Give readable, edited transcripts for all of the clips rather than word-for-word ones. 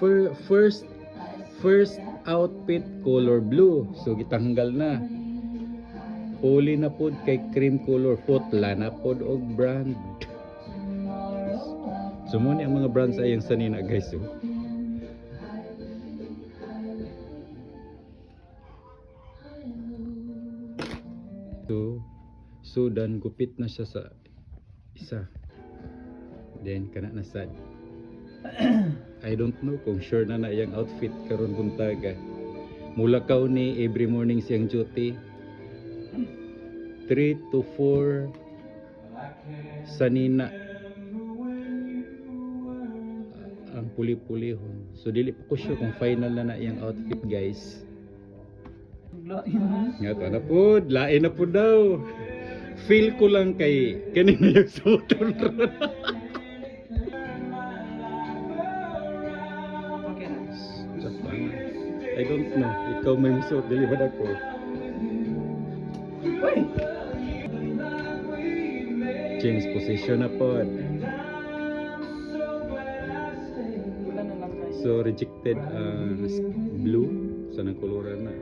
First outfit color blue. So gitanggal na. Uli na pod kay cream color, putla na pod og brand. So mo ni ang mga brands ayang sanina guys. So dan gupit na siya sa isa. Then kana na sad. I don't know kung sure na iyang outfit karon buntaga. Mulakaw ni every morning siyang duty. 3 to 4 sanina ang puli-pulihon. So dili pa ko sure kung final na iyang outfit guys. Nga to na po, lain na po daw. Feel ko lang kay kanina yung suoton ron. I don't know. Ikaw may musuot, dili ba ako? Change position na po. So rejected blue sa nang koloran na.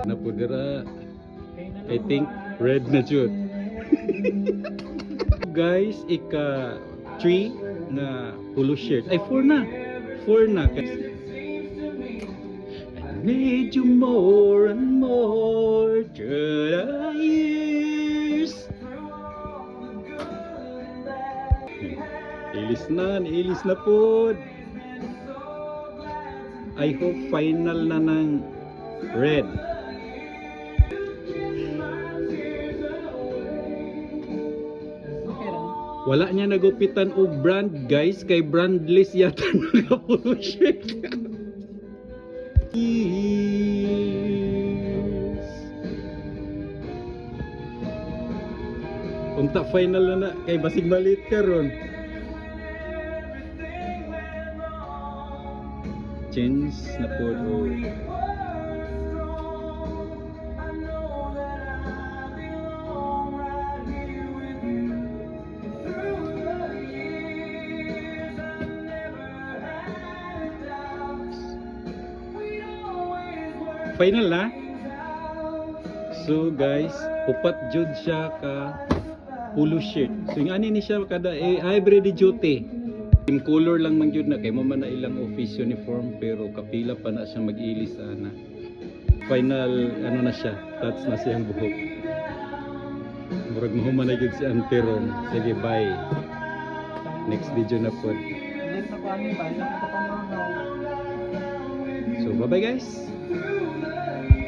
Napudira, I think red na jud. Guys, ika 3 na polo shirt. Ay 4 na. 4 na. I need you more and more through the years. Ilis na po. I hope final na ng red. Wala niya nagupitan og brand guys, kay brandless yata nagapulo shirt. Unta final na kay basig malit karon. Change na po. Final na. So guys, upat jud siya ka polo shirt. So yung ani ni siya kada everyday duty. Team color lang man jud na kay mo man na ilang office uniform pero kapila pa na siya mag-ilis ana. Final ano na siya, touch na siyang buhok. Murag mo man na jud si Anteron. Sige bye. Next video na po. So bye bye guys.